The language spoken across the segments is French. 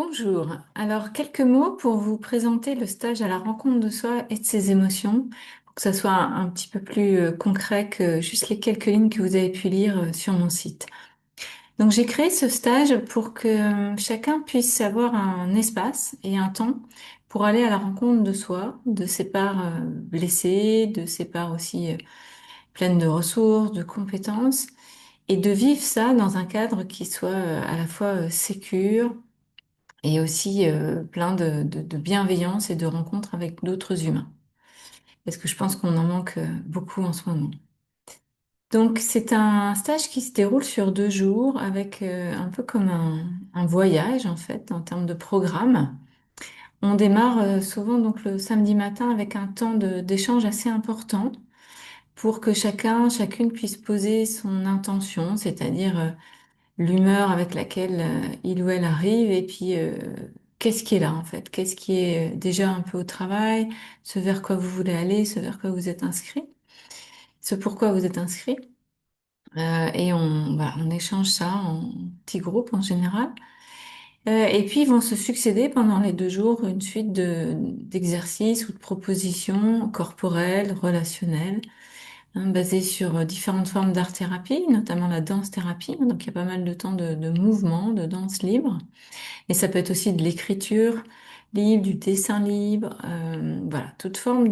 Bonjour. Alors, quelques mots pour vous présenter le stage à la rencontre de soi et de ses émotions, pour que ça soit un petit peu plus concret que juste les quelques lignes que vous avez pu lire sur mon site. Donc, j'ai créé ce stage pour que chacun puisse avoir un espace et un temps pour aller à la rencontre de soi, de ses parts blessées, de ses parts aussi pleines de ressources, de compétences, et de vivre ça dans un cadre qui soit à la fois sécure et aussi plein de bienveillance et de rencontres avec d'autres humains. Parce que je pense qu'on en manque beaucoup en ce moment. Donc c'est un stage qui se déroule sur 2 jours avec un peu comme un voyage en fait en termes de programme. On démarre souvent donc le samedi matin avec un temps d'échange assez important pour que chacune puisse poser son intention, c'est-à-dire l'humeur avec laquelle il ou elle arrive et puis qu'est-ce qui est là en fait, qu'est-ce qui est déjà un peu au travail, ce vers quoi vous voulez aller, ce vers quoi vous êtes inscrit, ce pourquoi vous êtes inscrit. Et on échange ça en petits groupes en général. Et puis ils vont se succéder pendant les 2 jours une suite d'exercices ou de propositions corporelles, relationnelles, basées sur différentes formes d'art-thérapie, notamment la danse-thérapie. Donc il y a pas mal de temps de mouvement, de danse libre. Et ça peut être aussi de l'écriture libre, du dessin libre, voilà, toute forme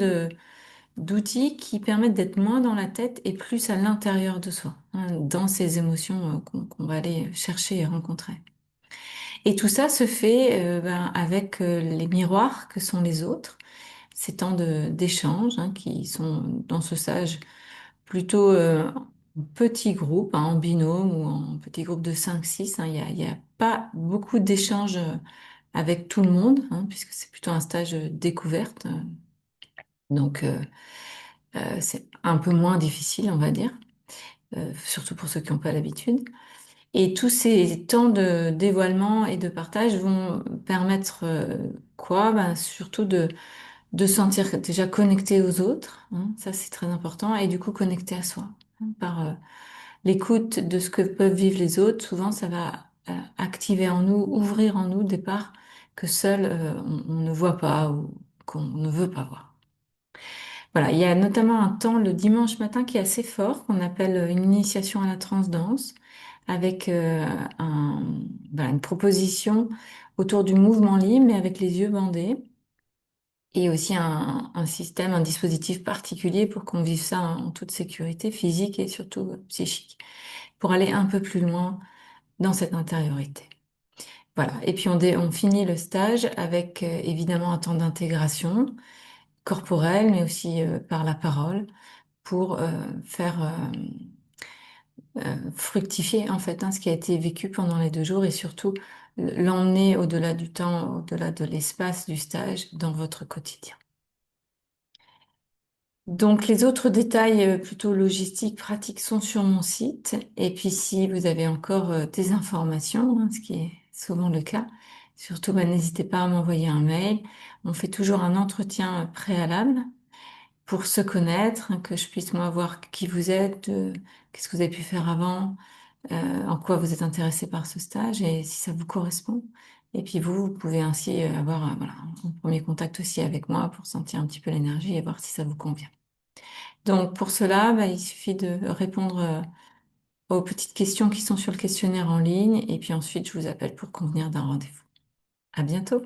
d'outils qui permettent d'être moins dans la tête et plus à l'intérieur de soi, dans ces émotions qu'on va aller chercher et rencontrer. Et tout ça se fait avec les miroirs que sont les autres, ces temps d'échange qui sont dans ce stage plutôt en petits groupes, en binôme ou en petits groupes de 5, 6. Il y a pas beaucoup d'échanges avec tout le monde, puisque c'est plutôt un stage découverte. Donc, c'est un peu moins difficile, on va dire, surtout pour ceux qui n'ont pas l'habitude. Et tous ces temps de dévoilement et de partage vont permettre quoi? Ben, surtout de se sentir déjà connecté aux autres, ça c'est très important, et du coup connecté à soi, par l'écoute de ce que peuvent vivre les autres. Souvent, ça va activer en nous, ouvrir en nous des parts que seul on ne voit pas ou qu'on ne veut pas voir. Voilà, il y a notamment un temps le dimanche matin qui est assez fort, qu'on appelle une initiation à la transdanse, avec une proposition autour du mouvement libre, mais avec les yeux bandés, et aussi un système, un dispositif particulier pour qu'on vive ça en toute sécurité physique et surtout psychique, pour aller un peu plus loin dans cette intériorité. Voilà, et puis on finit le stage avec évidemment un temps d'intégration corporelle, mais aussi par la parole pour faire fructifier en fait ce qui a été vécu pendant les 2 jours et surtout l'emmener au-delà du temps, au-delà de l'espace du stage dans votre quotidien. Donc les autres détails plutôt logistiques, pratiques sont sur mon site. Et puis si vous avez encore des informations, ce qui est souvent le cas, surtout n'hésitez pas à m'envoyer un mail. On fait toujours un entretien préalable pour se connaître, que je puisse moi voir qui vous êtes, qu'est-ce que vous avez pu faire avant, en quoi vous êtes intéressé par ce stage et si ça vous correspond. Et puis vous pouvez ainsi avoir voilà, un premier contact aussi avec moi pour sentir un petit peu l'énergie et voir si ça vous convient. Donc pour cela, il suffit de répondre aux petites questions qui sont sur le questionnaire en ligne et puis ensuite je vous appelle pour convenir d'un rendez-vous. À bientôt.